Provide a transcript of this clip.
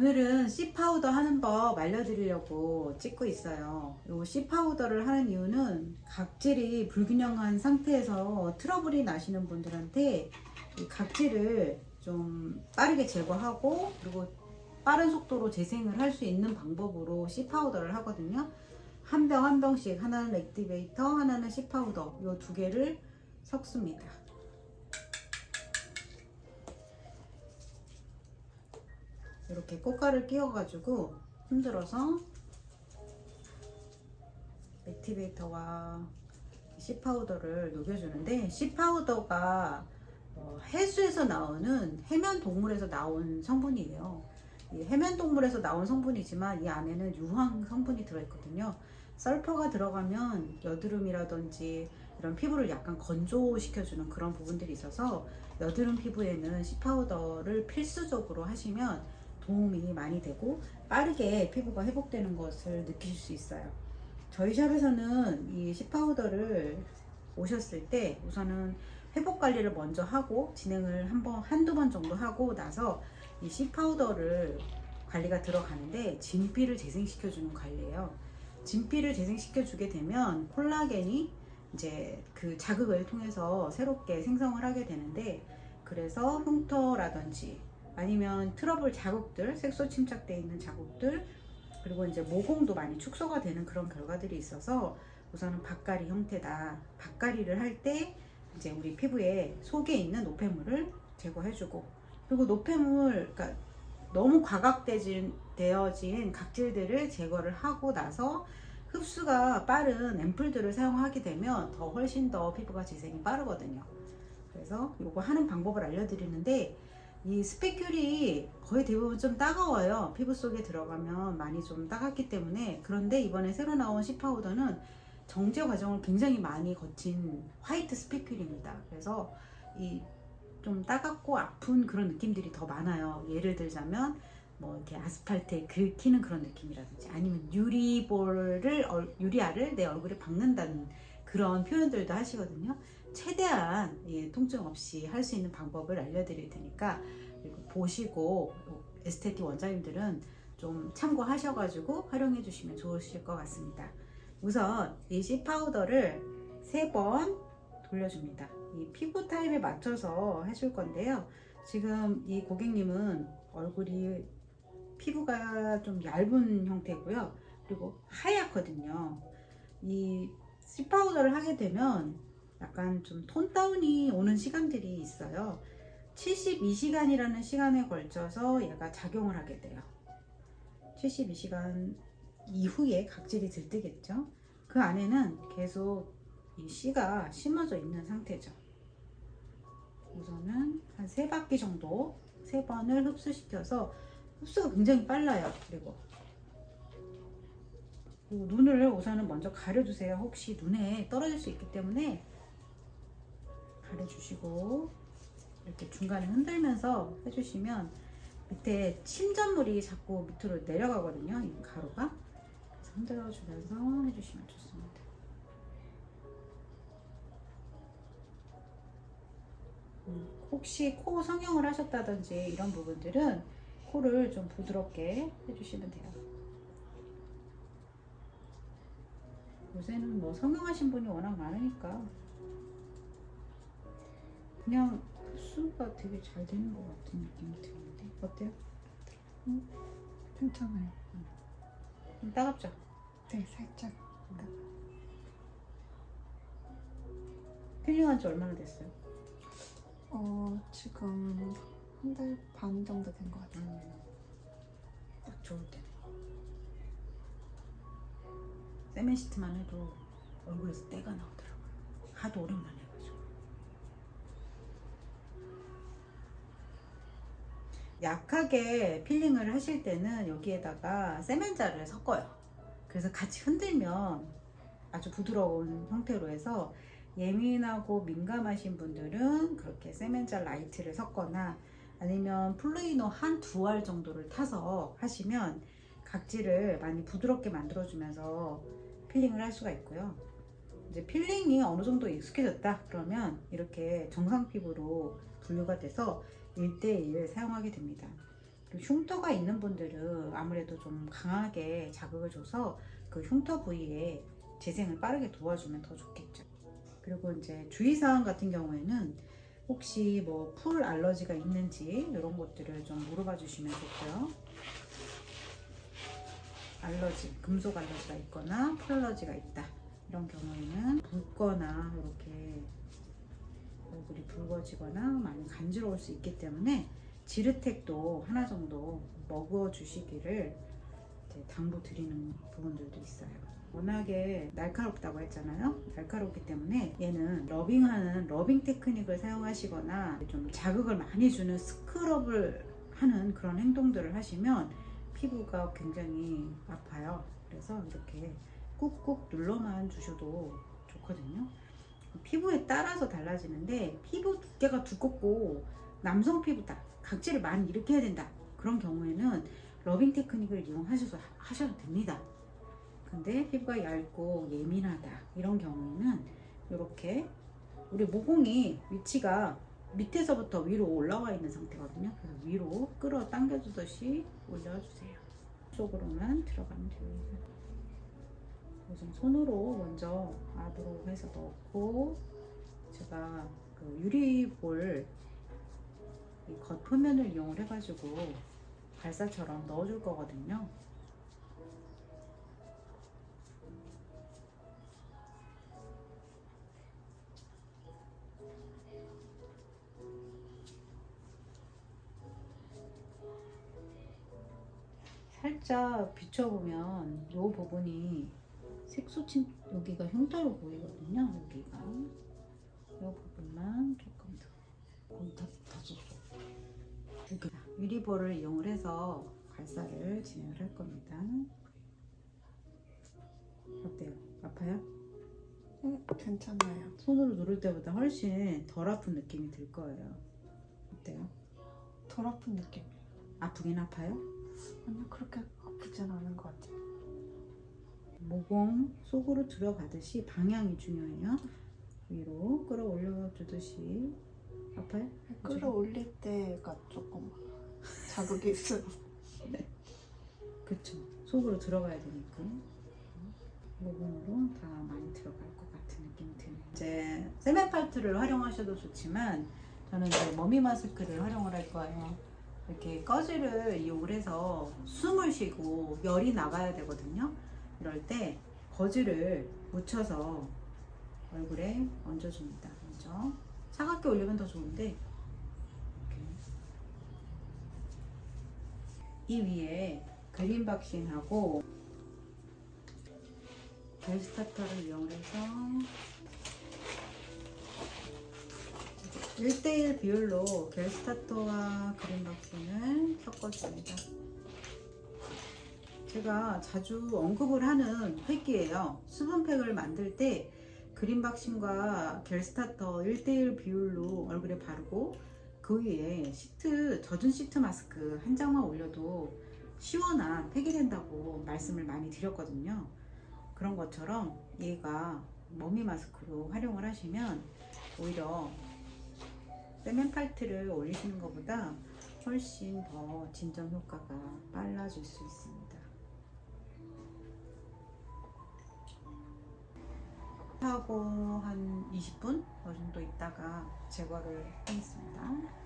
오늘은 씨 파우더 하는 법 알려드리려고 찍고 있어요. 이 씨 파우더를 하는 이유는 각질이 불균형한 상태에서 트러블이 나시는 분들한테 이 각질을 좀 빠르게 제거하고 그리고 빠른 속도로 재생을 할 수 있는 방법으로 씨 파우더를 하거든요. 한 병 한 병씩, 하나는 액티베이터, 하나는 씨 파우더, 이 두 개를 섞습니다. 이렇게 꽃가를 끼워가지고 흔들어서 액티베이터와 씨 파우더를 녹여주는데, 씨 파우더가 해수에서 나오는 해면 동물에서 나온 성분이에요. 이 해면 동물에서 나온 성분이지만 이 안에는 유황 성분이 들어있거든요. 설퍼가 들어가면 여드름이라든지 이런 피부를 약간 건조시켜주는 그런 부분들이 있어서 여드름 피부에는 씨 파우더를 필수적으로 하시면 도움이 많이 되고 빠르게 피부가 회복되는 것을 느끼실 수 있어요. 저희 샵에서는 이 씨 파우더를 오셨을 때 우선은 회복 관리를 먼저 하고 진행을 한두 번 정도 하고 나서 이 씨 파우더를 관리가 들어가는데, 진피를 재생시켜주는 관리예요. 진피를 재생시켜주게 되면 콜라겐이 이제 그 자극을 통해서 새롭게 생성을 하게 되는데, 그래서 흉터라든지 아니면 트러블 자국들, 색소 침착되어 있는 자국들, 그리고 이제 모공도 많이 축소가 되는 그런 결과들이 있어서 우선은 박가리 형태다. 박가리를 할 때 이제 우리 피부에 속에 있는 노폐물을 제거해주고, 그리고 노폐물, 그러니까 너무 되어진 각질들을 제거를 하고 나서 흡수가 빠른 앰플들을 사용하게 되면 훨씬 더 피부가 재생이 빠르거든요. 그래서 이거 하는 방법을 알려드리는데, 이 스피큘이 거의 대부분 좀 따가워요. 피부 속에 들어가면 많이 좀 따갑기 때문에. 그런데 이번에 새로 나온 씨 파우더는 정제 과정을 굉장히 많이 거친 화이트 스피큘입니다. 그래서 이 좀 따갑고 아픈 그런 느낌들이 더 많아요. 예를 들자면 뭐 이렇게 아스팔트에 긁히는 그런 느낌이라든지, 아니면 유리알을 내 얼굴에 박는다는 그런 표현들도 하시거든요. 최대한 통증 없이 할 수 있는 방법을 알려드릴 테니까 보시고 에스테틱 원장님들은 좀 참고하셔가지고 활용해 주시면 좋으실 것 같습니다. 우선 이 씨 파우더를 3번 돌려줍니다. 이 피부 타입에 맞춰서 해줄 건데요. 지금 이 고객님은 얼굴이 피부가 좀 얇은 형태고요. 그리고 하얗거든요. 이 씨 파우더를 하게 되면 약간 좀 톤 다운이 오는 시간들이 있어요. 72시간이라는 시간에 걸쳐서 얘가 작용을 하게 돼요. 72시간 이후에 각질이 들뜨겠죠. 그 안에는 계속 이 씨가 심어져 있는 상태죠. 우선은 한 3바퀴 정도, 3번을 흡수시켜서, 흡수가 굉장히 빨라요. 그리고 눈을 우선은 먼저 가려주세요. 혹시 눈에 떨어질 수 있기 때문에 가려주시고, 이렇게 중간에 흔들면서 해주시면 밑에 침전물이 자꾸 밑으로 내려가거든요. 이 가루가. 그래서 흔들어주면서 해주시면 좋습니다. 혹시 코 성형을 하셨다든지 이런 부분들은 코를 좀 부드럽게 해주시면 돼요. 요새는 뭐 성형하신 분이 워낙 많으니까 그냥 흡수가 되게 잘 되는 것 같은 느낌이 드는데 어때요? 괜찮아요. 좀 따갑죠? 네, 살짝. 필링한 지 얼마나 됐어요? 지금 한 달 반 정도 된 것 같아요. 딱 좋을 때네. 세멘시트만 해도 얼굴에서 때가 나오더라고요. 하도 오랜만에 해가지고. 약하게 필링을 하실 때는 여기에다가 세멘자를 섞어요. 그래서 같이 흔들면 아주 부드러운 형태로 해서, 예민하고 민감하신 분들은 그렇게 세멘자 라이트를 섞거나 아니면 플루이노 한 2알 정도를 타서 하시면 각질을 많이 부드럽게 만들어주면서 필링을 할 수가 있고요. 이제 필링이 어느 정도 익숙해졌다 그러면 이렇게 정상 피부로 분류가 돼서 1:1 사용하게 됩니다. 흉터가 있는 분들은 아무래도 좀 강하게 자극을 줘서 그 흉터 부위에 재생을 빠르게 도와주면 더 좋겠죠. 그리고 이제 주의사항 같은 경우에는 혹시 뭐 풀 알러지가 있는지 이런 것들을 좀 물어봐 주시면 좋고요. 알러지, 금속 알러지가 있거나 풀 알러지가 있다 이런 경우에는 붓거나 이렇게 얼굴이 붉어지거나 많이 간지러울 수 있기 때문에 지르텍도 하나 정도 먹어 주시기를 당부 드리는 부분들도 있어요. 워낙에 날카롭다고 했잖아요. 날카롭기 때문에 얘는 러빙하는 러빙 테크닉을 사용하시거나 좀 자극을 많이 주는 스크럽을 하는 그런 행동들을 하시면 피부가 굉장히 아파요. 그래서 이렇게 꾹꾹 눌러만 주셔도 좋거든요. 피부에 따라서 달라지는데 피부 두께가 두껍고 남성 피부다, 각질을 많이 일으켜야 된다 그런 경우에는 러빙 테크닉을 하셔도 됩니다. 근데 피부가 얇고 예민하다 이런 경우에는 이렇게 우리 모공이 위치가 밑에서부터 위로 올라와 있는 상태거든요. 그래서 위로 끌어 당겨주듯이 올려주세요. 속으로만 들어가면 됩니다. 우선 손으로 먼저 압으로 해서 넣고 제가 그 유리볼 이 겉표면을 이용을 해가지고 발사처럼 넣어줄 거거든요. 살짝 비춰보면 이 부분이 색소침 여기가 흉터로 보이거든요. 여기가 이 부분만 조금 더 거의 다 줬어. 유리볼을 이용을 해서 발사를 진행을 할 겁니다. 어때요? 아파요? 괜찮아요. 손으로 누를 때보다 훨씬 덜 아픈 느낌이 들 거예요. 어때요? 덜 아픈 느낌. 아프긴 아파요? 아니요, 그렇게 아프진 않은 것 같아요. 모공 속으로 들어가듯이 방향이 중요해요. 위로 끌어올려 주듯이. 아파요? 끌어올릴 때가 조금 자극이 있어요. 네. 그쵸. 속으로 들어가야 되니까. 모공으로 다 많이 들어갈 것 같은 느낌이 드네요. 이제 세멘팔트를 활용하셔도 좋지만 저는 이제 머미 마스크를 활용을 할 거예요. 이렇게 꺼즈를 이용을 해서 숨을 쉬고 열이 나가야 되거든요. 이럴 때 거즈를 묻혀서 얼굴에 얹어줍니다. 먼저 차갑게 올리면 더 좋은데 이렇게. 이 위에 그린 박싱하고 겔 스타터를 이용해서 1:1 비율로 겔 스타터와 그린 박싱을 섞어줍니다. 제가 자주 언급을 하는 팩이에요. 수분팩을 만들 때 그린 박싱과 겔 스타터 1:1 비율로 얼굴에 바르고 그 위에 젖은 시트 마스크 한 장만 올려도 시원한 팩이 된다고 말씀을 많이 드렸거든요. 그런 것처럼 얘가 머미 마스크로 활용을 하시면 오히려 세멘팔트를 올리시는 것보다 훨씬 더 진정 효과가 빨라질 수 있습니다. 하고 한 20분 정도 있다가 제거를 하겠습니다.